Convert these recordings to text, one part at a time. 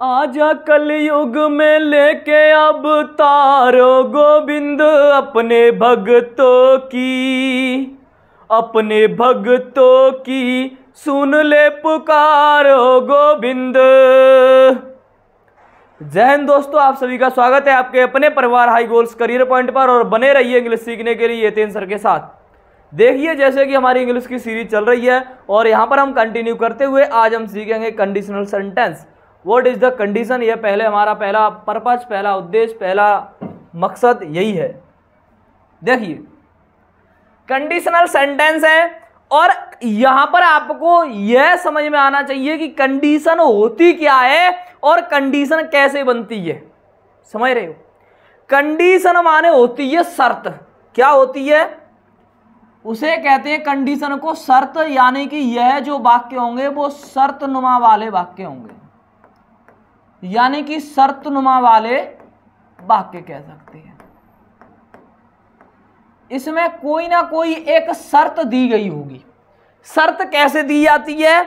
आजा कलयुग में लेके अवतारो गोविंद अपने भक्तों की सुन ले पुकारो गोविंद। जय हिंद दोस्तों, आप सभी का स्वागत है आपके अपने परिवार हाई गोल्स करियर पॉइंट पर। और बने रहिए इंग्लिश सीखने के लिए यतीन सर के साथ। देखिए जैसे कि हमारी इंग्लिश की सीरीज चल रही है और यहाँ पर हम कंटिन्यू करते हुए आज हम सीखेंगे conditional sentence. What is the condition, यह पहले हमारा पहला पर्पस, पहला उद्देश्य, पहला मकसद यही है। देखिए कंडीशनल सेंटेंस है और यहां पर आपको यह समझ में आना चाहिए कि कंडीशन होती क्या है और कंडीशन कैसे बनती है। समझ रहे हो? कंडीशन माने होती है शर्त। क्या होती है? उसे कहते हैं कंडीशन को शर्त, यानी कि यह जो वाक्य होंगे वो शर्तनुमा वाले वाक्य होंगे, यानी कि शर्तनुमा वाले वाक्य कह सकते हैं। इसमें कोई ना कोई एक शर्त दी गई होगी। शर्त कैसे दी जाती है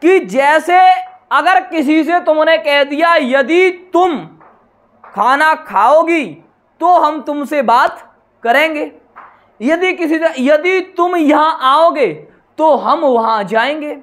कि जैसे अगर किसी से तुमने कह दिया यदि तुम खाना खाओगी तो हम तुमसे बात करेंगे, यदि तुम यहां आओगे तो हम वहां जाएंगे,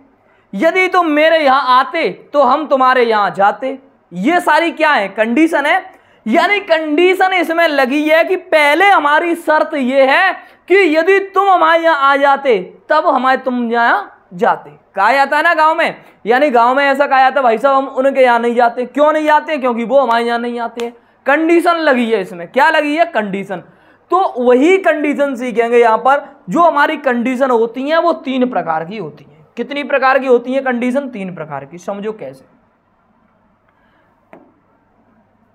यदि तुम मेरे यहां आते तो हम तुम्हारे यहां जाते। ये सारी क्या है? कंडीशन है। यानी कंडीशन इसमें लगी है कि पहले हमारी शर्त यह है कि यदि तुम हमारे यहां आ जाते तब हमारे तुम यहां जाते। कहा जाता है ना गांव में, यानी गांव में ऐसा कहा जाता है भाई साहब हम उनके यहां नहीं जाते। क्यों नहीं जाते? क्योंकि वो हमारे यहां नहीं आते हैं। कंडीशन लगी है इसमें। क्या लगी है? कंडीशन। तो वही कंडीशन सीखेंगे यहां पर। जो हमारी कंडीशन होती है वो 3 प्रकार की होती है। कितनी प्रकार की होती है कंडीशन? 3 प्रकार की। समझो कैसे।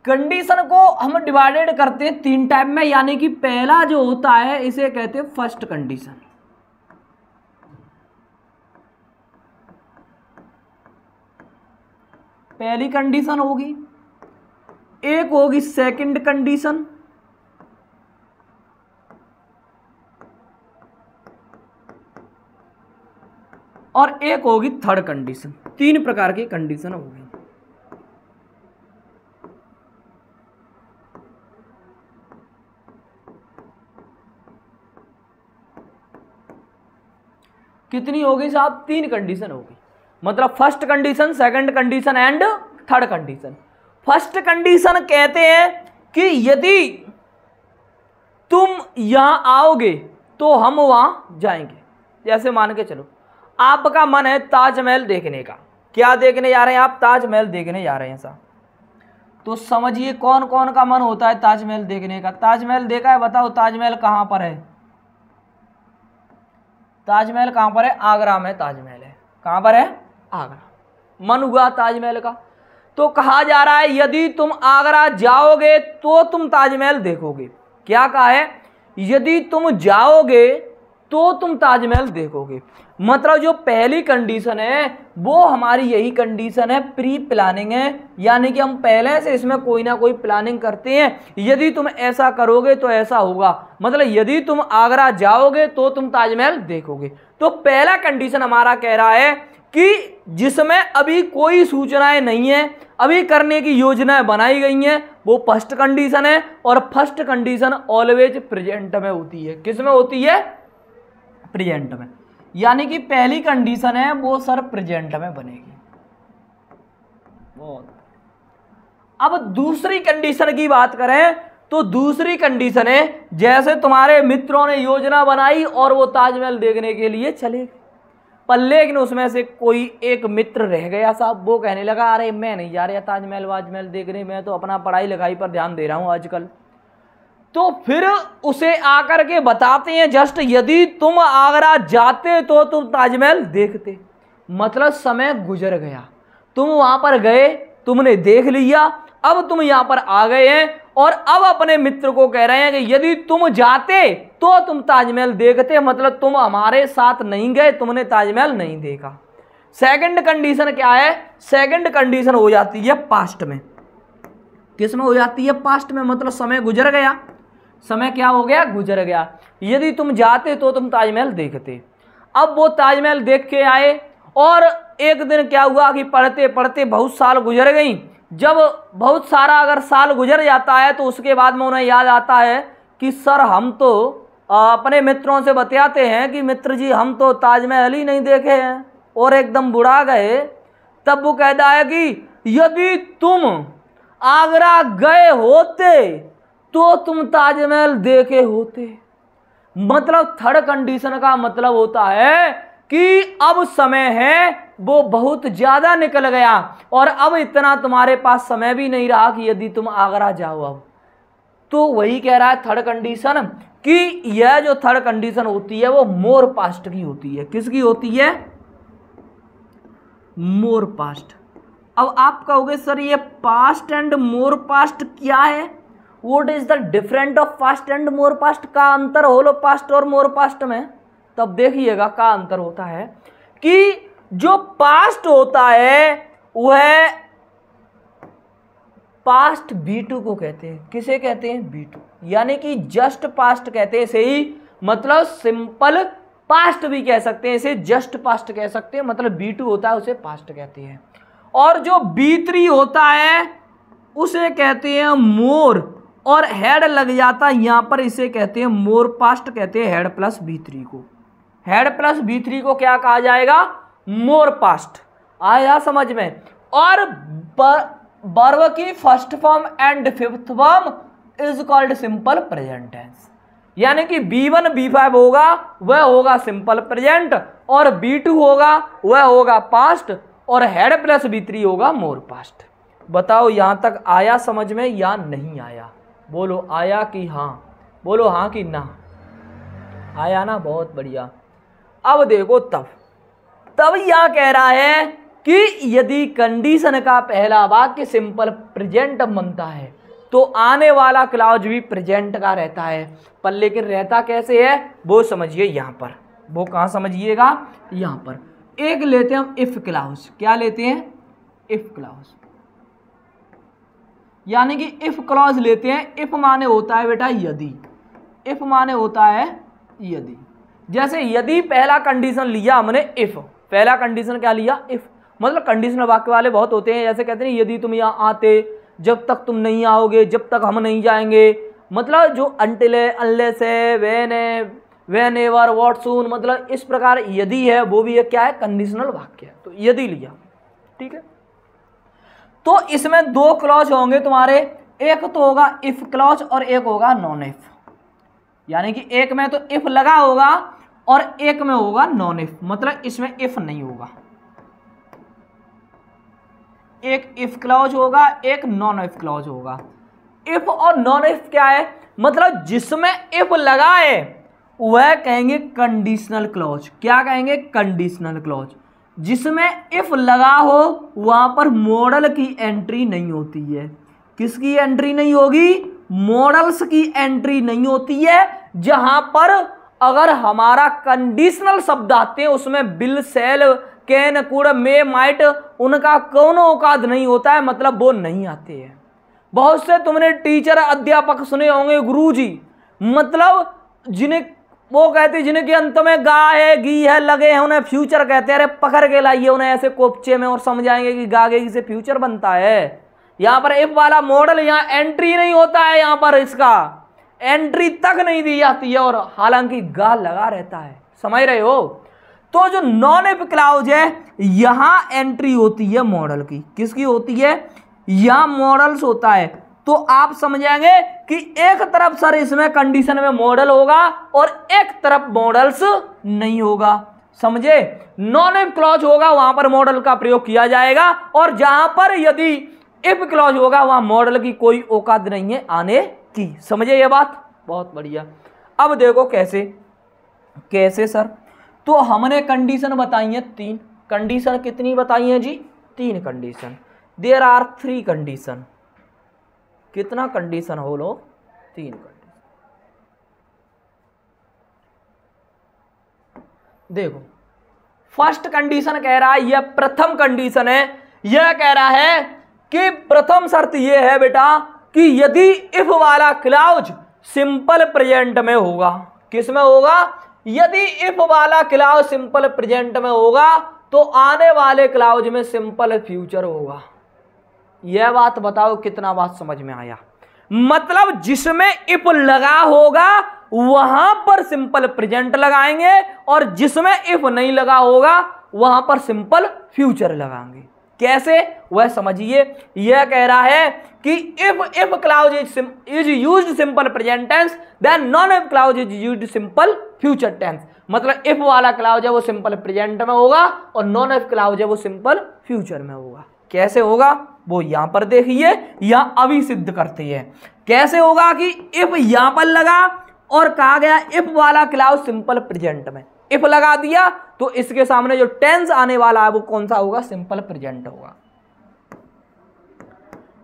कंडीशन को हम डिवाइडेड करते हैं 3 टाइप में, यानी कि पहला जो होता है इसे कहते हैं फर्स्ट कंडीशन। पहली कंडीशन होगी, एक होगी सेकंड कंडीशन, और एक होगी थर्ड कंडीशन। 3 प्रकार की कंडीशन होगी। कितनी होगी साहब? 3 कंडीशन होगी। मतलब first condition, second condition and third condition. First condition कहते हैं कि यदि तुम यहां आओगे तो हम वहां जाएंगे। जैसे मान के चलो आपका मन है ताजमहल देखने का। क्या देखने जा रहे हैं आप? ताजमहल देखने जा रहे हैं साहब। तो समझिए कौन कौन का मन होता है ताजमहल देखने का। ताजमहल देखा है? बताओ ताजमहल कहां पर है? ताजमहल कहां पर है? आगरा में ताजमहल है। कहां पर है? आगरा। मन हुआ ताजमहल का। तो कहा जा रहा है यदि तुम आगरा जाओगे तो तुम ताजमहल देखोगे। क्या कहा है? यदि तुम जाओगे तो तुम ताजमहल देखोगे। मतलब जो पहली कंडीशन है वो हमारी यही कंडीशन है, प्री प्लानिंग है। यानी कि हम पहले से इसमें कोई ना कोई प्लानिंग करते हैं। यदि तुम ऐसा करोगे तो ऐसा होगा। मतलब यदि तुम आगरा जाओगे तो तुम ताजमहल देखोगे। तो पहला कंडीशन हमारा कह रहा है कि जिसमें अभी कोई सूचनाएं नहीं है, अभी करने की योजनाएं बनाई गई हैं, वो फर्स्ट कंडीशन है। और फर्स्ट कंडीशन ऑलवेज प्रेजेंट में होती है। किस में होती है? प्रेजेंट में। यानी कि पहली कंडीशन है वो सर प्रेजेंट में बनेगी। अब दूसरी कंडीशन की बात करें तो दूसरी कंडीशन है जैसे तुम्हारे मित्रों ने योजना बनाई और वो ताजमहल देखने के लिए चले गए, पर लेकिन उसमें से कोई एक मित्र रह गया साहब। वो कहने लगा अरे मैं नहीं जा रहा ताजमहल वाजमहल देखने, मैं तो अपना पढ़ाई लिखाई पर ध्यान दे रहा हूं आजकल। तो फिर उसे आकर के बताते हैं जस्ट यदि तुम आगरा जाते तो तुम ताजमहल देखते। मतलब समय गुजर गया, तुम वहां पर गए, तुमने देख लिया, अब तुम यहां पर आ गए हैं और अब अपने मित्र को कह रहे हैं कि यदि तुम जाते तो तुम ताजमहल देखते। मतलब तुम हमारे साथ नहीं गए, तुमने ताजमहल नहीं देखा। सेकंड कंडीशन क्या है? सेकंड कंडीशन हो जाती है पास्ट में। किस में हो जाती है? पास्ट में। मतलब समय गुजर गया। समय क्या हो गया? गुजर गया। यदि तुम जाते तो तुम ताजमहल देखते। अब वो ताजमहल देख के आए और एक दिन क्या हुआ कि पढ़ते पढ़ते बहुत साल गुजर गई, जब बहुत सारा अगर साल गुजर जाता है तो उसके बाद में उन्हें याद आता है कि सर हम तो अपने मित्रों से बतियाते हैं कि मित्र जी हम तो ताजमहल ही नहीं देखे हैं और एकदम बुढ़ा गए, तब वो कहता है कि यदि तुम आगरा गए होते तो तुम ताजमहल देखे होते। मतलब थर्ड कंडीशन का मतलब होता है कि अब समय है वो बहुत ज्यादा निकल गया और अब इतना तुम्हारे पास समय भी नहीं रहा कि यदि तुम आगरा जाओ। अब तो वही कह रहा है थर्ड कंडीशन कि यह जो थर्ड कंडीशन होती है वो मोर पास्ट की होती है। किसकी होती है? मोर पास्ट। अब आप कहोगे सर ये पास्ट एंड मोर पास्ट क्या है? What is the different of past and more past? का अंतर होलो पास्ट और मोर पास्ट में? तब देखिएगा का अंतर होता है कि जो पास्ट होता है वह पास्ट B2 को कहते हैं। किसे कहते हैं? B2, यानी कि जस्ट पास्ट कहते हैं इसे ही, मतलब सिंपल पास्ट भी कह सकते हैं इसे, जस्ट पास्ट कह सकते हैं, मतलब B2 होता है उसे पास्ट कहते हैं। और जो B3 होता है उसे कहते हैं मोर, और हेड लग जाता है यहां पर, इसे कहते हैं मोर पास्ट कहते हैं, हेड प्लस B3 को। हेड प्लस B3 को क्या कहा जाएगा? More past. आया समझ में? और वर्ब की first form and fifth form is called simple present tense, यानी कि B1 B5 होगा वह होगा सिंपल प्रेजेंट, और B2 होगा वह होगा पास्ट, और हेड प्लस B3 होगा मोर पास्ट। बताओ यहां तक आया समझ में या नहीं आया? बोलो आया कि हाँ, बोलो हाँ कि ना। आया ना? बहुत बढ़िया। अब देखो तब यह कह रहा है कि यदि कंडीशन का पहला वाक्य सिंपल प्रेजेंट बनता है तो आने वाला क्लॉज भी प्रेजेंट का रहता है, पर लेकिन रहता कैसे है वो समझिए यहां पर। वो कहां समझिएगा? यहां पर एक लेते हैं हम इफ क्लॉज। क्या लेते हैं? इफ क्लॉज, यानी कि इफ क्लॉज लेते हैं। इफ माने होता है बेटा यदि, इफ माने होता है यदि। जैसे यदि पहला कंडीशन लिया हमने इफ, पहला कंडीशन क्या लिया? इफ। मतलब कंडीशनल वाक्य वाले बहुत होते हैं, जैसे कहते हैं यदि तुम यहाँ आते, जब तक तुम नहीं आओगे, जब तक हम नहीं जाएंगे, मतलब जो अनटिल है, अनलेस है, व्हेन है, व्हेन एवर, व्हाट सून, मतलब इस प्रकार यदि है वो भी है क्या है? कंडीशनल वाक्य है। तो यदि लिया, ठीक है। तो इसमें दो क्लॉज होंगे तुम्हारे, एक तो होगा इफ क्लॉज और एक होगा नॉन इफ, यानी कि एक में तो इफ लगा होगा और एक में होगा नॉन इफ, मतलब इसमें इफ नहीं होगा। एक इफ क्लॉज होगा, एक नॉन इफ क्लॉज होगा। इफ और नॉन इफ क्या है? मतलब जिसमें इफ लगा है वह कहेंगे कंडीशनल क्लॉज। क्या कहेंगे? Conditional clause. जिसमें इफ लगा हो वहां पर मॉडल की एंट्री नहीं होती है। किसकी एंट्री नहीं होगी? मॉडल्स की एंट्री नहीं होती है। जहां पर अगर हमारा कंडीशनल शब्द आते हैं उसमें will, shall, can, could, may, might, उनका कोनो औकात नहीं होता है, मतलब वो नहीं आते हैं। बहुत से तुमने टीचर अध्यापक सुने होंगे, गुरुजी, मतलब जिन्हें वो कहते हैं जिनके अंत में गा है, गी है लगे हैं, उन्हें फ्यूचर कहते हैं। अरे पकड़ के लाइए उन्हें ऐसे कोपचे में और समझाएंगे कि गा गे से फ्यूचर बनता है। यहाँ पर इफ वाला मॉडल यहाँ एंट्री नहीं होता है, यहाँ पर इसका एंट्री तक नहीं दी जाती है, और हालांकि गा लगा रहता है। समझ रहे हो? तो जो नॉन इफ क्लॉज है यहां एंट्री होती है मॉडल की। किसकी होती है? यहां मॉडल्स होता है। तो आप समझेंगे कि एक तरफ सर इसमें कंडीशन में मॉडल होगा और एक तरफ मॉडल्स नहीं होगा। समझे? नॉन इफ क्लॉज होगा वहां पर मॉडल का प्रयोग किया जाएगा, और जहां पर यदि इफ क्लॉज होगा वहां मॉडल की कोई औकात नहीं है आने की। समझे ये बात? बहुत बढ़िया। अब देखो कैसे कैसे सर, तो हमने कंडीशन बताई है 3। कंडीशन कितनी बताई है जी? 3 कंडीशन। There are 3 condition. कितना कंडीशन हो लो? 3 कंडीशन। देखो फर्स्ट कंडीशन कह रहा है, यह प्रथम कंडीशन है, यह कह रहा है कि प्रथम शर्त यह है बेटा कि यदि इफ वाला क्लॉज सिंपल प्रेजेंट में होगा। किस में होगा? यदि इफ वाला क्लॉज सिंपल प्रेजेंट में होगा तो आने वाले क्लॉज में सिंपल फ्यूचर होगा। यह बात बताओ कितना बात समझ में आया। मतलब जिसमें इफ लगा होगा वहां पर सिंपल प्रेजेंट लगाएंगे और जिसमें इफ नहीं लगा होगा वहां पर सिंपल फ्यूचर लगाएंगे। कैसे वह समझिए। यह कह रहा है कि if clause is used simple present tense then non if clause is used simple future tense. मतलब इफ वाला क्लाउज है वो सिंपल प्रेजेंट में होगा और नॉन इफ क्लाउज है वो सिंपल फ्यूचर में होगा। कैसे होगा वो यहां पर देखिए, यहां अभी सिद्ध करते हैं। कैसे होगा कि इफ यहां पर लगा और कहा गया इफ वाला क्लाउज सिंपल प्रेजेंट में, इफ लगा दिया तो इसके सामने जो टेंस आने वाला है वो कौन सा होगा, सिंपल प्रेजेंट होगा।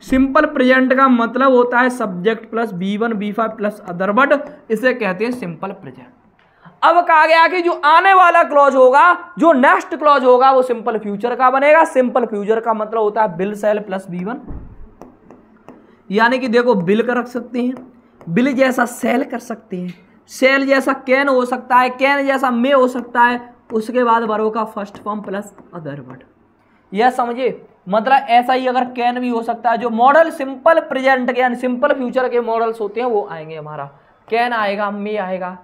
सिंपल प्रेजेंट का मतलब होता है subject plus B1 B5 plus other word, इसे कहते हैं सिंपल प्रेजेंट। अब कहा गया कि जो आने वाला क्लॉज होगा, जो नेक्स्ट क्लॉज होगा वो सिंपल फ्यूचर का बनेगा। सिंपल फ्यूचर का मतलब होता है बिल सेल प्लस B1, यानी कि देखो बिल का रख सकते हैं, बिल जैसा सेल कर सकते हैं, सेल जैसा कैन हो सकता है, कैन जैसा मे हो सकता है, उसके बाद वर्ब का first form plus other word. यह समझे, मतलब ऐसा ही अगर कैन भी हो सकता है। जो मॉडल सिंपल प्रेजेंट के यानी सिंपल फ्यूचर के मॉडल्स होते हैं वो आएंगे, हमारा कैन आएगा, मे आएगा,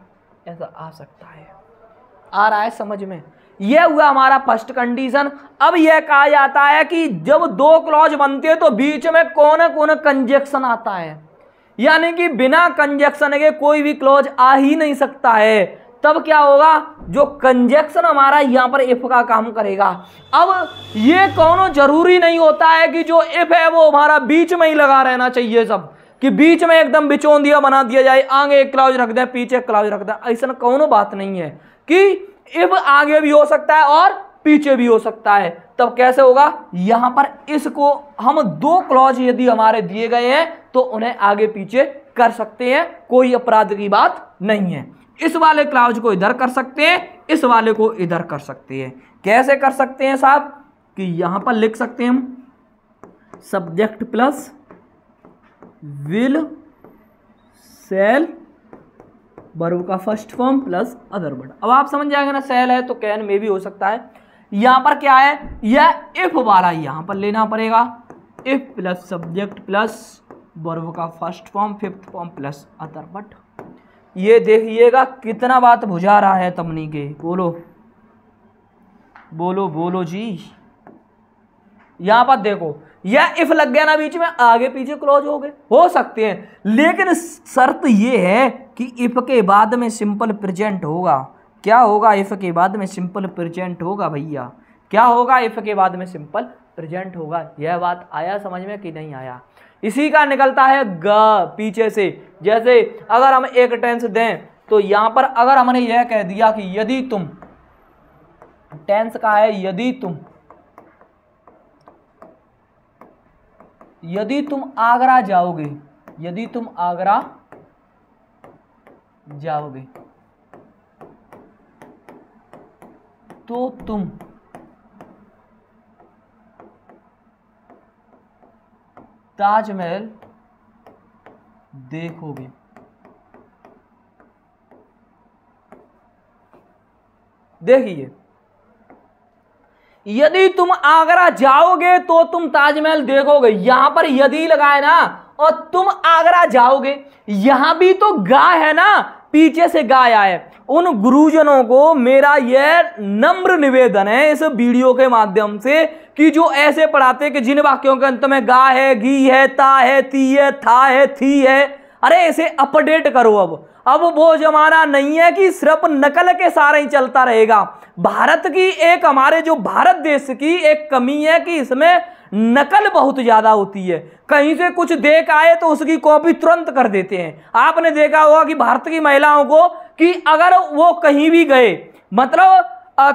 ऐसा आ सकता है। आ रहा है समझ में। यह हुआ हमारा फर्स्ट कंडीशन। अब यह कहा जाता है कि जब दो क्लॉज बनते हैं तो बीच में कौन कौन कंजक्शन आता है, यानी कि बिना कंजक्शन के कोई भी क्लॉज आ ही नहीं सकता है। तब क्या होगा, जो कंजक्शन हमारा यहां पर इफ का काम करेगा। अब ये कौनो जरूरी नहीं होता है कि जो इफ है वो हमारा बीच में ही लगा रहना चाहिए, सब कि बीच में एकदम बिचौंदिया बना दिया जाए, आगे एक क्लॉज रख दें पीछे एक क्लॉज रख दें, ऐसा कौनो बात नहीं है कि इफ आगे भी हो सकता है और पीछे भी हो सकता है। तब कैसे होगा, यहां पर इसको हम दो क्लॉज यदि हमारे दिए गए हैं तो उन्हें आगे पीछे कर सकते हैं, कोई अपराध की बात नहीं है। इस वाले क्लॉज को इधर कर सकते हैं, इस वाले को इधर कर सकते हैं। कैसे कर सकते हैं साहब, कि यहां पर लिख सकते हैं हम subject plus will sell verb का first form plus other word. अब आप समझ जाएंगे ना, सेल है तो कैन में भी हो सकता है। यहां पर क्या है, यह इफ वाला यहां पर लेना पड़ेगा, if plus subject plus verb का first form fifth form plus other word. ये देखिएगा कितना बात बुझा रहा है तमनी के, बोलो बोलो बोलो जी। यहां पर देखो यह इफ लग गया ना बीच में, आगे पीछे क्लोज हो सकते हैं, लेकिन शर्त यह है कि इफ के बाद में सिंपल प्रेजेंट होगा। क्या होगा, इफ के बाद में सिंपल प्रेजेंट होगा भैया, क्या होगा, इफ के बाद में सिंपल प्रेजेंट होगा। यह बात आया समझ में कि नहीं आया। इसी का निकलता है ग पीछे से। जैसे अगर हम एक टेंस दें तो यहां पर अगर हमने यह कह दिया कि यदि तुम, टेंस का है यदि तुम आगरा जाओगे, यदि तुम आगरा जाओगे तो तुम ताजमहल देखोगे। देखिए, यदि तुम आगरा जाओगे तो तुम ताजमहल देखोगे, यहां पर यदि लगाए ना, और तुम आगरा जाओगे, यहां भी तो गा है ना, पीछे से गा आया है। उन गुरुजनों को मेरा यह नम्र निवेदन है इस वीडियो के माध्यम से कि जो ऐसे पढ़ाते कि जिन वाक्यों के अंत में गा है, गी है, ता है, ती है, था है, थी है, अरे इसे अपडेट करो। अब वो जमाना नहीं है कि सिर्फ नकल के सारे ही चलता रहेगा। भारत की एक, हमारे जो भारत देश की एक कमी है कि इसमें नकल बहुत ज्यादा होती है। कहीं से कुछ देख आए तो उसकी कॉपी तुरंत कर देते हैं। आपने देखा होगा कि भारत की महिलाओं को कि अगर वो कहीं भी गए, मतलब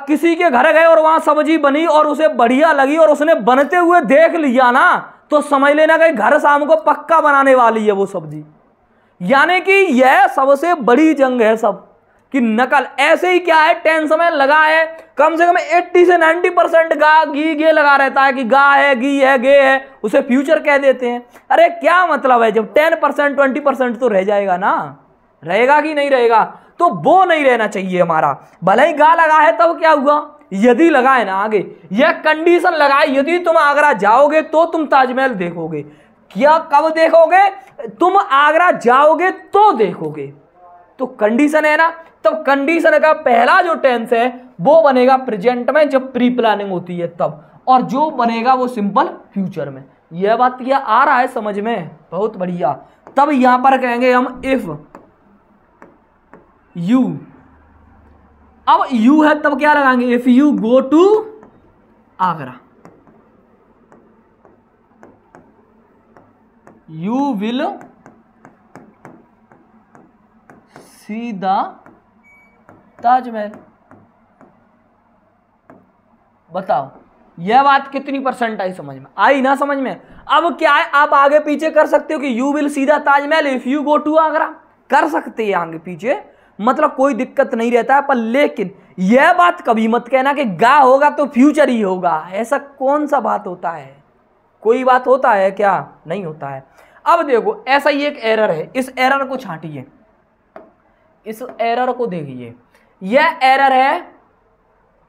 किसी के घर गए और वहां सब्जी बनी और उसे बढ़िया लगी और उसने बनते हुए देख लिया ना, तो समझ लेना कि घर शाम को पक्का बनाने वाली है वो सब्जी। यानी कि यह सबसे बड़ी जंग है सब कि नकल। ऐसे ही क्या है, टेंस में लगा है कम से कम 80 से 90% गा गी गे लगा रहता है कि गा है, गी है, गे है, उसे फ्यूचर कह देते हैं। अरे क्या मतलब है, जब 10% 20% तो रह जाएगा ना, रहेगा कि नहीं रहेगा, तो वो नहीं रहना चाहिए हमारा। भले ही गा लगा है तब क्या हुआ, यदि लगाए ना आगे, यह कंडीशन लगाए, यदि तुम आगरा जाओगे तो तुम ताजमहल देखोगे। क्या कब देखोगे? तुम आगरा जाओगे तो देखोगे। तो कंडीशन है ना, तब कंडीशन का पहला जो टेंस है वो बनेगा प्रेजेंट में जब प्री प्लानिंग होती है तब, और जो बनेगा वो सिंपल फ्यूचर में। यह बात यह आ रहा है समझ में? बहुत बढ़िया। तब यहां पर कहेंगे हम इफ यू, अब यू है तब क्या लगाएंगे? If you go to Agra, you will see the Taj Mahal. बताओ यह बात कितनी परसेंट आई समझ में? आई ना समझ में? अब क्या है, आप आगे पीछे कर सकते हो कि you will see the Taj Mahal if you go to Agra, कर सकते हैं आगे पीछे, मतलब कोई दिक्कत नहीं रहता है। पर लेकिन यह बात कभी मत कहना कि गा होगा तो फ्यूचर ही होगा, ऐसा कौन सा बात होता है? कोई बात होता है क्या? नहीं होता है। अब देखो ऐसा ही एक एरर है, इस एरर को छांटिए, इस एरर को देखिए। यह एरर है,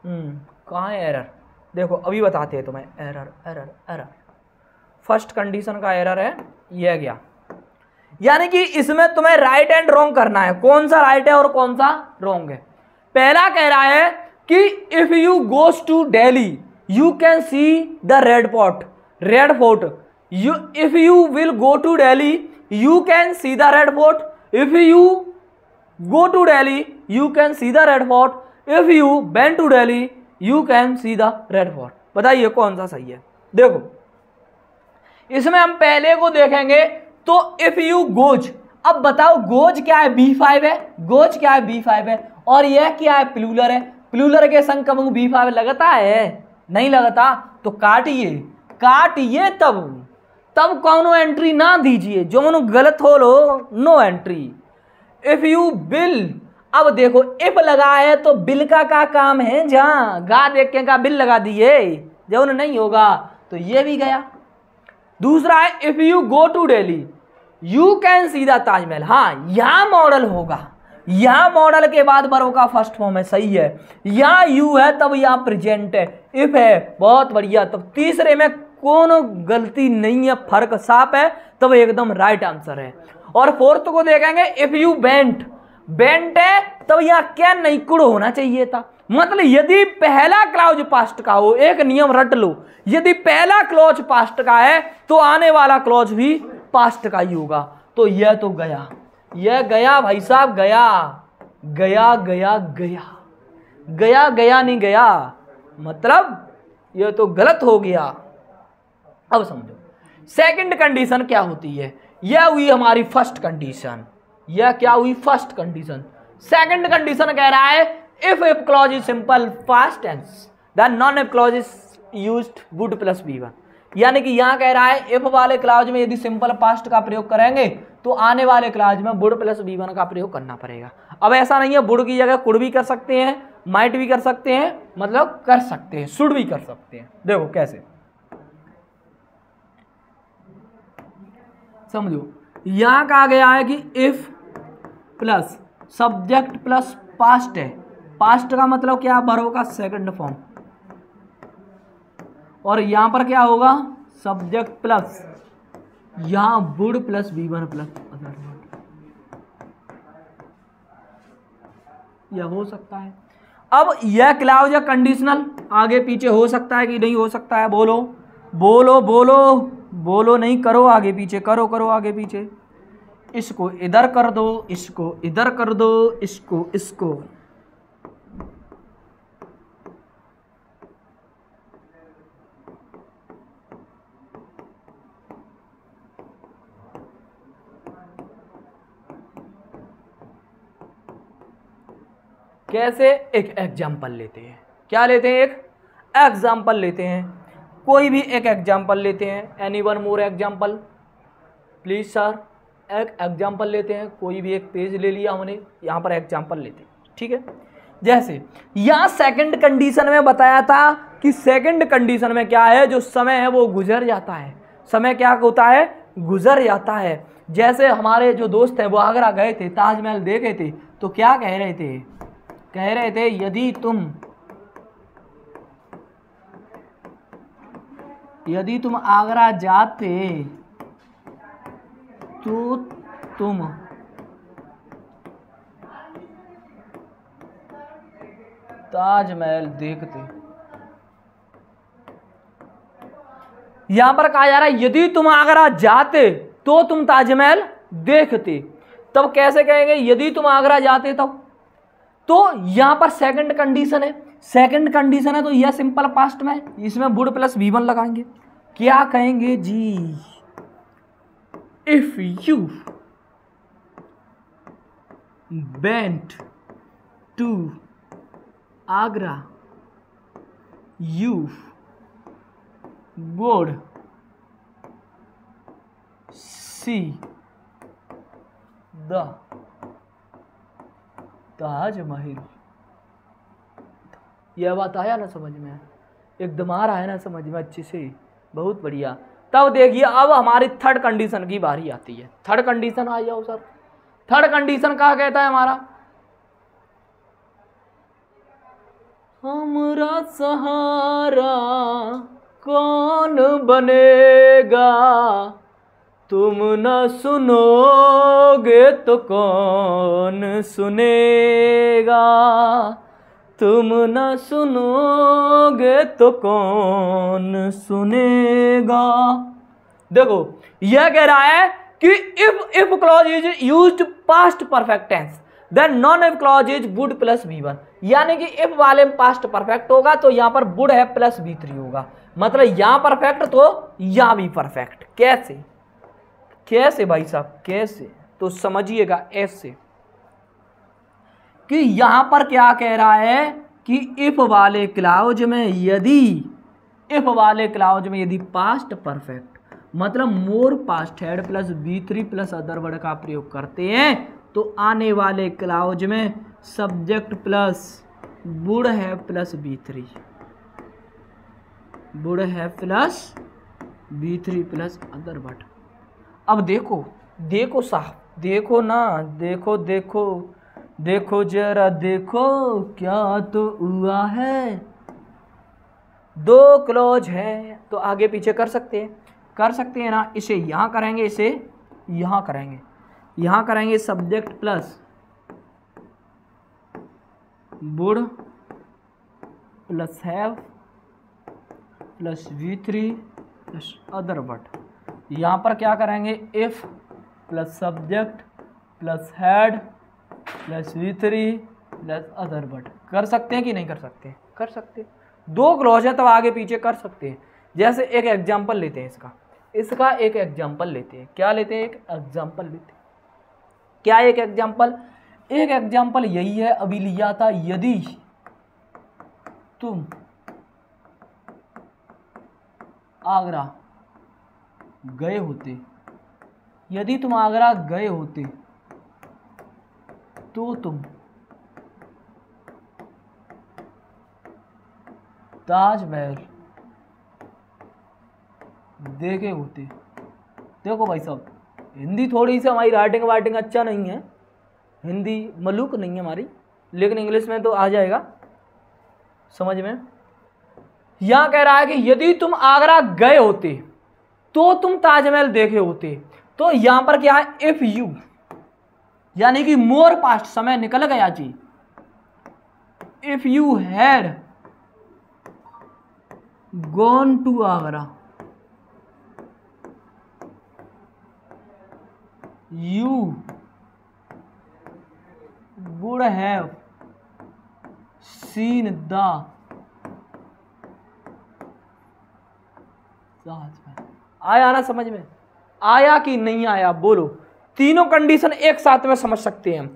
कहाँ है एरर? देखो अभी बताते हैं तुम्हें। Error error error, first condition का एरर है यह गया, यानी कि इसमें तुम्हें राइट एंड रॉन्ग करना है, कौन सा राइट है और कौन सा रॉन्ग है। पहला कह रहा है कि if you goes to Delhi you can see the Red Fort, Red Fort. You if you will go to Delhi you can see the Red Fort, if you go to Delhi you can see the Red Fort, if you went to Delhi you can see the Red Fort. बताइए कौन सा सही है? देखो इसमें हम पहले को देखेंगे तो इफ यू गोज, अब बताओ गोज क्या है? B5 है, गोज क्या है? B5 है, और यह क्या है? प्लूलर है। प्लूलर के संग कब B5 लगता है? नहीं लगता, तो काटिए काटिए, तब कौनो एंट्री ना दीजिए, जो मनो गलत हो लो no entry. If you will, अब देखो इफ लगा है तो बिल का काम है, जहां गा देख के का बिल लगा दिए, जब नहीं होगा तो ये भी गया। दूसरा है if you go to Delhi you can see the Taj Mahal, हाँ यहां मॉडल होगा, यहां मॉडल के बाद बरो का फर्स्ट फॉर्म है, सही है। यहां यू है तब यहां प्रेजेंट है, इफ है, बहुत बढ़िया। तब तीसरे में कोनो गलती नहीं है, फर्क साफ है, तब एकदम राइट आंसर है। और फोर्थ को देखेंगे इफ यू बेंट, बेंट है तब यहां क्या नहीं कुड़ होना चाहिए था, मतलब यदि पहला क्लॉज पास्ट का हो, एक नियम रट लो, यदि पहला क्लॉज पास्ट का है तो आने वाला क्लॉज भी पास्ट का ही होगा। तो यह तो गया, यह गया भाई साहब, गया गया गया गया गया गया नहीं गया, मतलब यह तो गलत हो गया। अब समझो सेकंड कंडीशन क्या होती है? यह हुई हमारी फर्स्ट कंडीशन, यह क्या हुई? First condition. सेकंड कंडीशन कह रहा है if clause is simple past tense then non if clause is used would plus B1, यानी कि यहां कह रहा है इफ वाले क्लॉज में यदि सिंपल पास्ट का प्रयोग करेंगे तो आने वाले क्लॉज में वुड प्लस B1 का प्रयोग करना पड़ेगा। अब ऐसा नहीं है, वुड की जगह कुड भी कर सकते हैं, माइट भी कर सकते हैं, मतलब कर सकते हैं, शुड भी कर सकते हैं। देखो कैसे समझो, यहां कहा गया है कि if plus subject plus past है, पास्ट का मतलब क्या? बरो का सेकंड फॉर्म, और यहां पर क्या होगा? सब्जेक्ट प्लस यहां would plus B1 plus other word, यह हो सकता है। अब यह क्लॉज या कंडीशनल आगे पीछे हो सकता है कि नहीं हो सकता है? बोलो बोलो बोलो बोलो, नहीं करो आगे पीछे, करो करो आगे पीछे। इसको इधर कर दो, इसको इधर कर दो, इसको इसको। कैसे? एक एग्जाम्पल लेते हैं। क्या लेते हैं? एक एग्जाम्पल लेते हैं, कोई भी एक एग्जाम्पल लेते हैं। Any one more example please sir, एक एग्जाम्पल लेते हैं, कोई भी एक पेज ले लिया हमने, यहाँ पर एग्जाम्पल लेते हैं, ठीक है। जैसे यहाँ सेकंड कंडीशन में बताया था कि सेकंड कंडीशन में क्या है? जो समय है वो गुजर जाता है, समय क्या होता है? गुजर जाता है। जैसे हमारे जो दोस्त हैं वो आगरा गए थे, ताजमहल देखे थे, तो क्या कह रहे थे? कह रहे थे यदि तुम यदि तुम आगरा जाते तो तुम ताजमहल देखते। यहां पर कहा जा रहा है यदि तुम आगरा जाते तो तुम ताजमहल देखते। तब कैसे कहेंगे यदि तुम आगरा जाते तब? तो यहां पर सेकंड कंडीशन है, सेकंड कंडीशन है तो यह सिंपल पास्ट में, इसमें वुड प्लस V1 लगाएंगे। क्या कहेंगे जी? If you went to Agra you would see the Taj Mahal. यह बात आया ना समझ में? एकदम आ रहा है ना समझ में अच्छे से? बहुत बढ़िया। तब देखिए अब हमारी थर्ड कंडीशन की बारी आती है। थर्ड कंडीशन आ जाओ सर। थर्ड कंडीशन क्या कहता है हमारा? हमरा सहारा कौन बनेगा, तुम न सुनोगे तो कौन सुनेगा, तुम न सुनोगे तो कौन सुनेगा। देखो यह कह रहा है कि if clause is used past perfect tense then non if clause is would plus V1, यानी कि इफ वाले में पास्ट परफेक्ट होगा तो यहां पर वुड है प्लस V3 होगा, मतलब यहां परफेक्ट तो यहां भी परफेक्ट। कैसे? कैसे भाई साहब कैसे? तो समझिएगा ऐसे कि यहां पर क्या कह रहा है कि इफ वाले क्लाउज में यदि पास्ट परफेक्ट मतलब more past had plus V3 plus other word का प्रयोग करते हैं तो आने वाले क्लाउज में subject plus would have plus V3, would have plus V3 plus other word. अब देखो साहब, देखो ना, देखो जरा देखो क्या तो हुआ है। दो क्लॉज है तो आगे पीछे कर सकते हैं ना। इसे यहां करेंगे, इसे यहां करेंगे subject plus would plus have plus V3 plus other word. यहां पर क्या करेंगे if plus subject plus head plus V3 plus other word. कर सकते हैं कि नहीं कर सकते? कर सकते। दो क्लॉज है तब आगे पीछे कर सकते हैं। जैसे एक एग्जांपल लेते हैं इसका एक एग्जांपल लेते हैं। क्या लेते हैं? एक एग्जांपल लेते हैं। क्या एक एग्जांपल? एक एग्जांपल यही है, अभी लिया था, यदि तुम आगरा गए होते तो तुम ताजमहल देखे होते। देखो भाई साहब हिंदी थोड़ी सी हमारी राइटिंग वाइटिंग अच्छा नहीं है, हिंदी मलूक नहीं है हमारी, लेकिन इंग्लिश में तो आ जाएगा समझ में। यहां कह रहा है कि यदि तुम आगरा गए होते तो तुम ताजमहल देखे होते। तो यहां पर क्या है? इफ यू, यानी कि मोर पास्ट समय निकल गया जी। If you had gone to Agra you would have seen the आया ना समझ में? आया कि नहीं आया बोलो? तीनों कंडीशन एक साथ में समझ सकते हैं,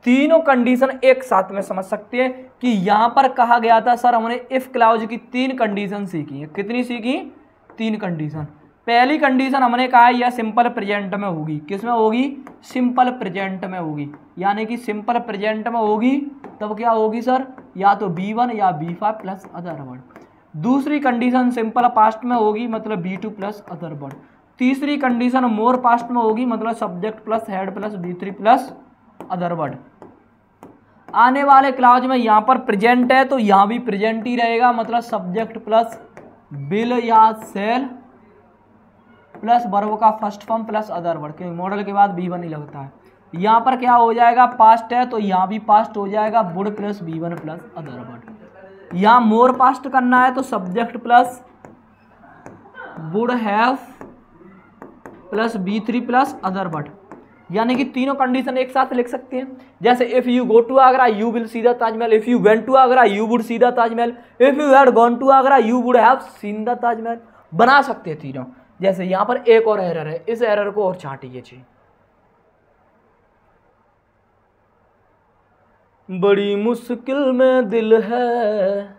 तीनों कंडीशन एक साथ में समझ सकते हैं कि यहां पर कहा गया था सर हमने इफ क्लाउज की तीन कंडीशन सीखी है। कितनी सीखी? तीन कंडीशन। पहली कंडीशन हमने कहा यह सिंपल प्रेजेंट में होगी। किस में होगी? सिंपल प्रेजेंट में होगी, यानी कि सिंपल प्रेजेंट में होगी तब क्या होगी सर? या तो V1 या V5 प्लस अदर वर्ड। दूसरी कंडीशन सिंपल पास्ट में होगी, मतलब V2 प्लस अदर वर्ड। तीसरी कंडीशन मोर पास्ट में होगी, मतलब subject plus head plus V3 plus other word. आने वाले क्लाउज में यहाँ पर प्रेजेंट है तो यहाँ भी प्रेजेंट ही रहेगा, मतलब सब्जेक्ट प्लस विल या सेल प्लस वर्ब का first form plus other word, क्योंकि मॉडल के बाद V1 ही लगता है। यहाँ पर क्या हो जाएगा, पास्ट है तो यहाँ भी पास्ट हो जाएगा, would plus V1 plus other word. यहाँ मोर पास्ट करना है तो subject plus would have plus V3 plus other word, यानी कि तीनों कंडीशन एक साथ लिख सकते हैं। जैसे if you go to Agra you will see the Taj Mahal, if you went to Agra you would see the Taj Mahal, if you had gone to Agra you would have seen the Taj Mahal, बना सकते हैं तीनों। जैसे यहाँ पर एक और एरर है, इस एरर को और छांटिए जी। बड़ी मुश्किल में दिल है,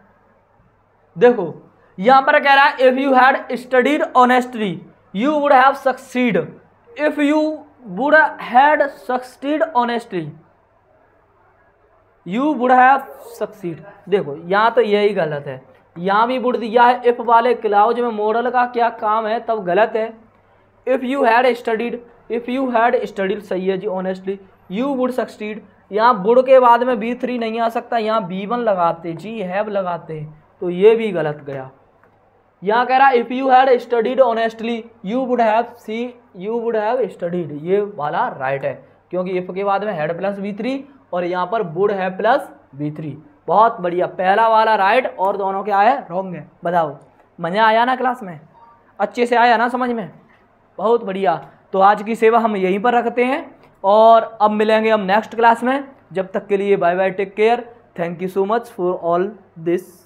देखो यहाँ पर कह रहा है if you had studied honestly you would have succeed, if you would had succeed honestly you would have succeed. देखो यहाँ तो यही गलत है, यहाँ भी वुड दिया है, इफ वाले क्लाउज में मॉडल का क्या काम है तब गलत है। इफ यू हैड स्टडीड सही है जी, ऑनेस्टली यू वुड सक्सीड, यहाँ वुड के बाद में V3 नहीं आ सकता, यहाँ V1 लगाते जी, हैव लगाते, तो ये भी गलत गया। यहाँ कह रहा है if you had studied honestly you would have studied, ये वाला राइट है, क्योंकि इफ के बाद में हैड प्लस V3 और यहाँ पर वुड है प्लस V3। बहुत बढ़िया, पहला वाला राइट और दोनों क्या है, रॉन्ग है। बताओ मजा आया ना क्लास में, अच्छे से आया ना समझ में, बहुत बढ़िया। तो आज की सेवा हम यहीं पर रखते हैं और अब मिलेंगे हम नेक्स्ट क्लास में। जब तक के लिए bye bye, take care, thank you so much for all this.